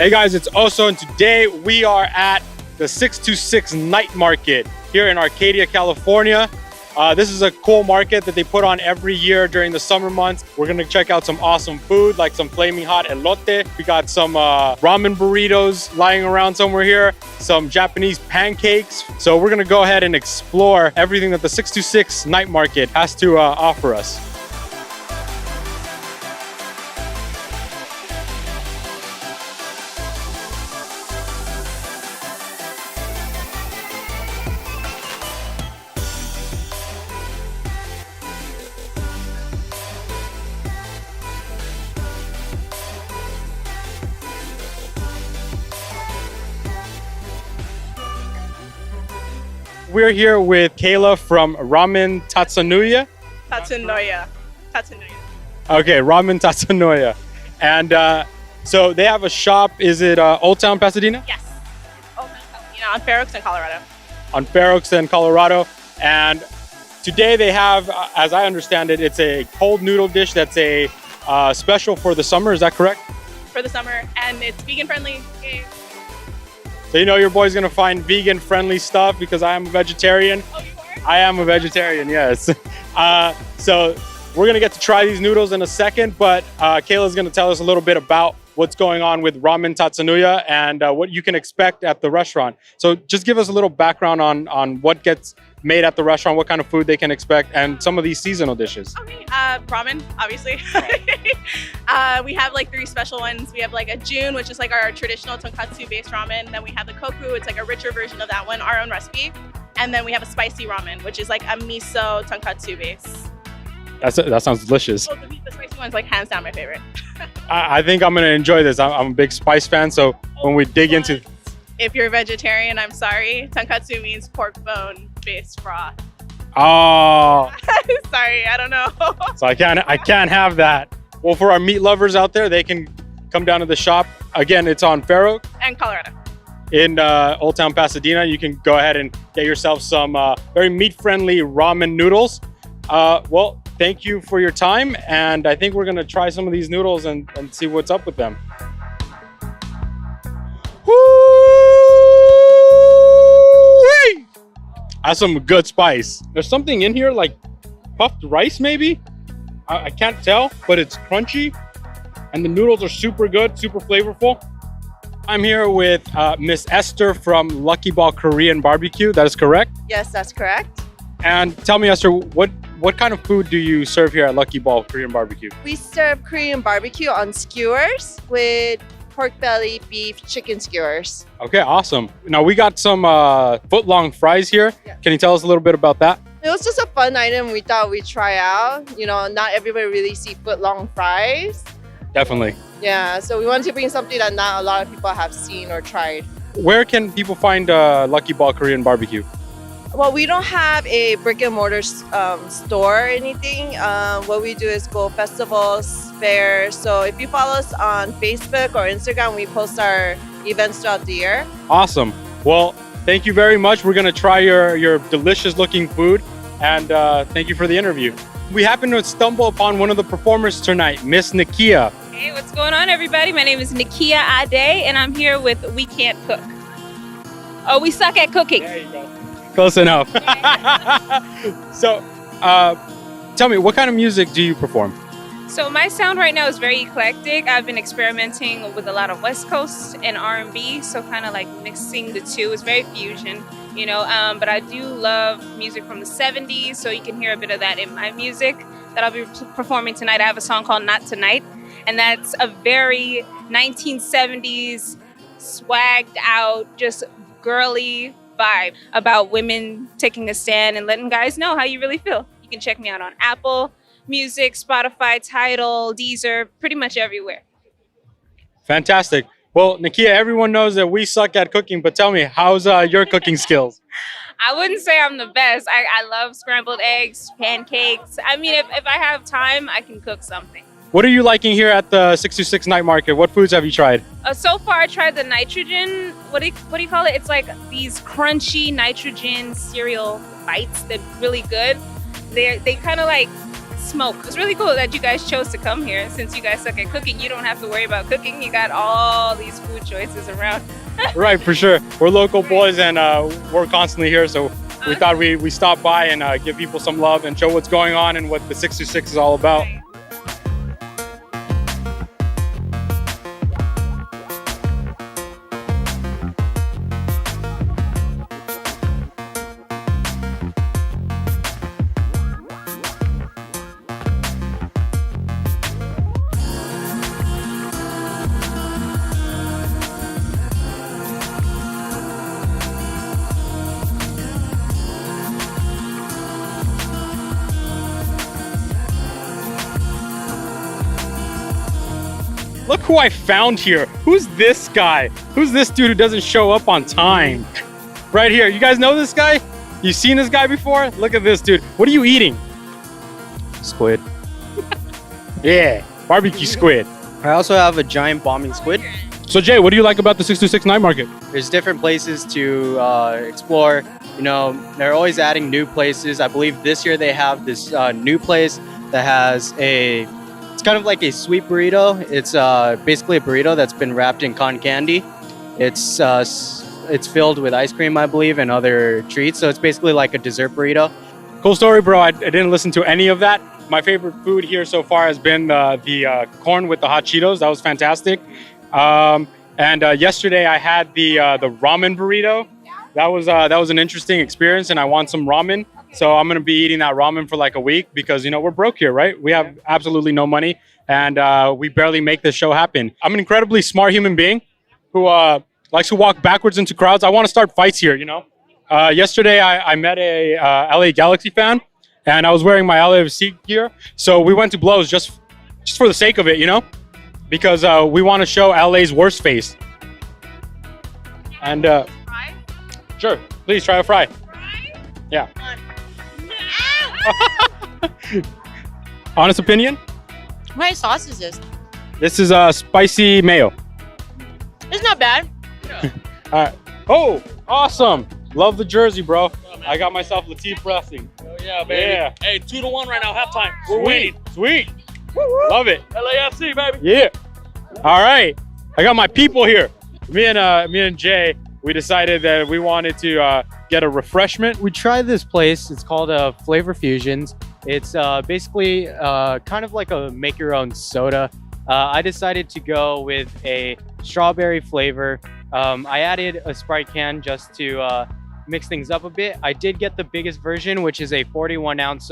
Hey guys, it's Oso, and today we are at the 626 Night Market here in Arcadia, California. This is a cool market that they put on every year during the summer months. We're gonna check out some awesome food, like some flaming hot elote. We got some ramen burritos lying around somewhere here, some Japanese pancakes. So we're gonna go ahead and explore everything that the 626 Night Market has to offer us. We're here with Kayla from Ramen Tatsunoya. Tatsunoya. Okay, Ramen Tatsunoya. And so they have a shop. Is it Old Town Pasadena? Yes. Oh, on Fair Oaks in Colorado. On Fair Oaks in Colorado. And today they have, as I understand it, it's a cold noodle dish that's a special for the summer. Is that correct? For the summer, and it's vegan friendly. Yay. So you know your boy's gonna find vegan friendly stuff because I am a vegetarian. Oh, you are? I am a vegetarian, yes. So we're gonna get to try these noodles in a second, but Kayla's gonna tell us a little bit about what's going on with Ramen Tatsunoya and what you can expect at the restaurant. So just give us a little background on what gets made at the restaurant, what kind of food they can expect, and some of these seasonal dishes. Okay, ramen, obviously. We have like 3 special ones. We have like a June, which is like our traditional tonkatsu based ramen. Then we have the Koku, it's like a richer version of that one, our own recipe. And then we have a spicy ramen, which is like a miso tonkatsu base. That sounds delicious. Oh, the spicy one's like hands down my favorite. I think I'm gonna enjoy this. I'm a big spice fan, so when we dig into... If you're a vegetarian, I'm sorry. Tonkatsu means pork bone based broth. Oh, Sorry, I don't know. so I can't have that. Well, for our meat lovers out there, they can come down to the shop. Again, it's on Fair Oaks And Colorado. in Old Town Pasadena. You can go ahead and get yourself some very meat-friendly ramen noodles. Well, thank you for your time, and I think we're gonna try some of these noodles and see what's up with them. Woo-wee! That's some good spice. There's something in here like puffed rice, maybe? I can't tell, but it's crunchy, and the noodles are super good, super flavorful. I'm here with Miss Esther from Lucky Ball Korean Barbecue. That is correct? Yes, that's correct. And tell me, Esther, what kind of food do you serve here at Lucky Ball Korean Barbecue? We serve Korean barbecue on skewers with pork belly, beef, chicken skewers. Okay, awesome. Now we got some foot-long fries here. Yeah. Can you tell us a little bit about that? It was just a fun item we thought we'd try out. You know, not everybody really see foot-long fries. Definitely. Yeah, so we wanted to bring something that not a lot of people have seen or tried. Where can people find Lucky Ball Korean Barbecue? Well, we don't have a brick and mortar store or anything. What we do is go festivals, fairs. So if you follow us on Facebook or Instagram, we post our events throughout the year. Awesome. Well, thank you very much. We're gonna try your delicious looking food, and thank you for the interview. We happened to stumble upon one of the performers tonight, Miss Nikia. Hey, what's going on, everybody? My name is Nikia Ade, and I'm here with We Can't Cook. Oh, we suck at cooking. There you go. Close enough. So, tell me, what kind of music do you perform? So my sound right now is very eclectic. I've been experimenting with a lot of West Coast and R&B, so kind of like mixing the two. It's very fusion, you know, but I do love music from the 70s, so you can hear a bit of that in my music that I'll be performing tonight. I have a song called Not Tonight, and that's a very 1970s swagged out, just girly vibe about women taking a stand and letting guys know how you really feel. You can check me out on Apple Music, Spotify, Tidal, Deezer, pretty much everywhere. Fantastic. Well, Nikia, everyone knows that we suck at cooking, but tell me, how's your cooking skills? I wouldn't say I'm the best. I love scrambled eggs, pancakes. I mean, if I have time, I can cook something. What are you liking here at the 626 Night Market? What foods have you tried? So far, I tried the nitrogen. What do you call it? It's like these crunchy nitrogen cereal bites. They're really good. They kind of like smoke. It's really cool that you guys chose to come here. Since you guys suck at cooking, you don't have to worry about cooking. You got all these food choices around. Right, for sure. We're local boys and we're constantly here, so we thought we stop by and give people some love and show what's going on and what the 626 is all about. Look who I found here. Who's this guy? Who's this dude who doesn't show up on time? Right here. You guys know this guy? You seen this guy before? Look at this dude. What are you eating? Squid. Yeah, barbecue squid. I also have a giant bombing squid. So Jay, what do you like about the 626 night market? There's different places to explore. You know, they're always adding new places. I believe this year they have this new place that has it's kind of like a sweet burrito. It's basically a burrito that's been wrapped in cotton candy. It's filled with ice cream, I believe, and other treats. So it's basically like a dessert burrito. Cool story, bro. I didn't listen to any of that. My favorite food here so far has been the corn with the hot Cheetos. That was fantastic. And yesterday I had the ramen burrito. That was an interesting experience, and I want some ramen. So I'm gonna be eating that ramen for like a week because we're broke here, right? We have absolutely no money, and we barely make this show happen. I'm an incredibly smart human being who likes to walk backwards into crowds. I want to start fights here, Yesterday I met a LA Galaxy fan, and I was wearing my LAFC gear. So we went to blows just for the sake of it, because we want to show LA's worst face. And sure, please try a fry. Yeah. Honest opinion? What sauce is this? This is spicy mayo. It's not bad. All right. Oh, awesome. Love the jersey, bro. I got myself Latif Blessing. Oh, yeah, baby. Yeah. Hey, 2-1 right now, halftime. We're winning. Sweet. Love it. LAFC, baby. Yeah. All right. I got my people here. Me and Jay, we decided that we wanted to get a refreshment. We tried this place. It's called Flavor Fusions. It's basically kind of like a make your own soda. I decided to go with a strawberry flavor. I added a Sprite can just to mix things up a bit. I did get the biggest version, which is a 41-ounce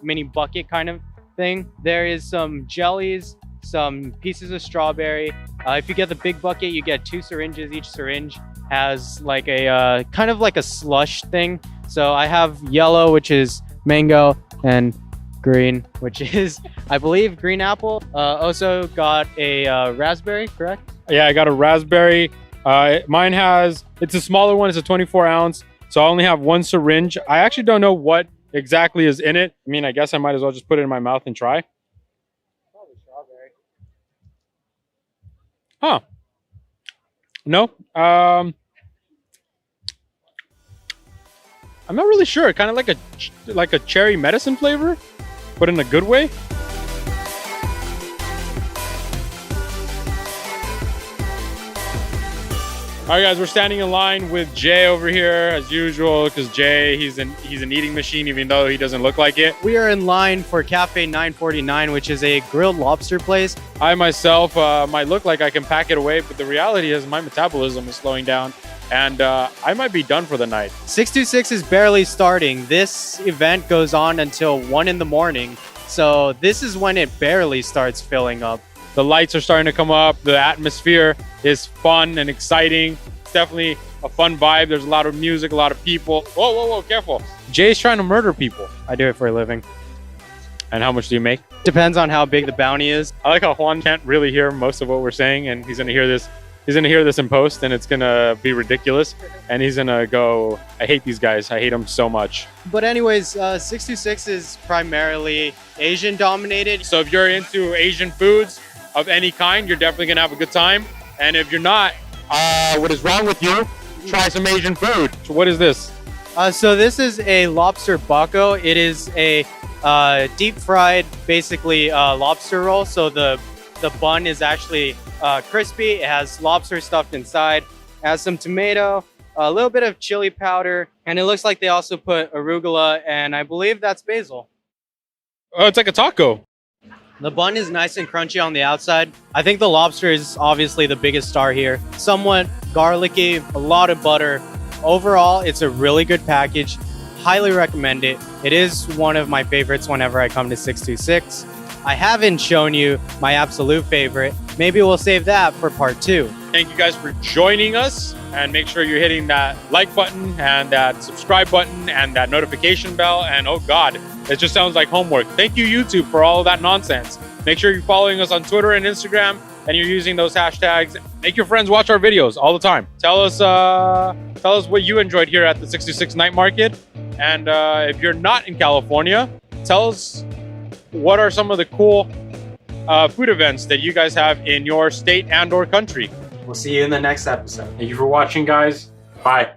mini bucket kind of thing. There is some jellies, some pieces of strawberry. If you get the big bucket, you get 2 syringes. Each syringe has like a kind of like a slush thing. So I have yellow, which is mango, and green, which is, I believe, green apple. Also got a raspberry, correct? Yeah, I got a raspberry. Mine it's a smaller one. It's a 24-ounce. So I only have 1 syringe. I actually don't know what exactly is in it. I mean, I guess I might as well just put it in my mouth and try. Probably strawberry. Huh. No. I'm not really sure. Kind of like a cherry medicine flavor, but in a good way. All right, guys, we're standing in line with Jay over here as usual because Jay, he's an eating machine, even though he doesn't look like it. We are in line for Cafe 949, which is a grilled lobster place. I myself might look like I can pack it away, but the reality is my metabolism is slowing down, and I might be done for the night. 626 is barely starting. This event goes on until 1 in the morning, so this is when it barely starts filling up. The lights are starting to come up. The atmosphere is fun and exciting. It's definitely a fun vibe. There's a lot of music, a lot of people. Whoa, whoa, whoa, careful. Jay's trying to murder people. I do it for a living. And how much do you make? Depends on how big the bounty is. I like how Juan can't really hear most of what we're saying, and he's gonna hear this. He's gonna hear this in post, and it's gonna be ridiculous. And he's gonna go, I hate these guys. I hate them so much. But anyways, 626 is primarily Asian dominated. So if you're into Asian foods of any kind, you're definitely gonna have a good time. And if you're not, what is wrong with you? Try some Asian food. So what is this? So this is a lobster baco. It is a deep fried, basically lobster roll. So the bun is actually crispy. It has lobster stuffed inside. It has some tomato, a little bit of chili powder, and it looks like they also put arugula, and I believe that's basil. Oh, it's like a taco. The bun is nice and crunchy on the outside. I think the lobster is obviously the biggest star here. Somewhat garlicky, a lot of butter. Overall, it's a really good package. Highly recommend it. It is one of my favorites whenever I come to 626. I haven't shown you my absolute favorite. Maybe we'll save that for part 2. Thank you guys for joining us, and make sure you're hitting that like button and that subscribe button and that notification bell. And oh God, it just sounds like homework. Thank you, YouTube, for all of that nonsense. Make sure you're following us on Twitter and Instagram, and you're using those hashtags. Make your friends watch our videos all the time. Tell us what you enjoyed here at the 626 Night Market. And if you're not in California, tell us what are some of the cool food events that you guys have in your state and or country. We'll see you in the next episode. Thank you for watching, guys. Bye.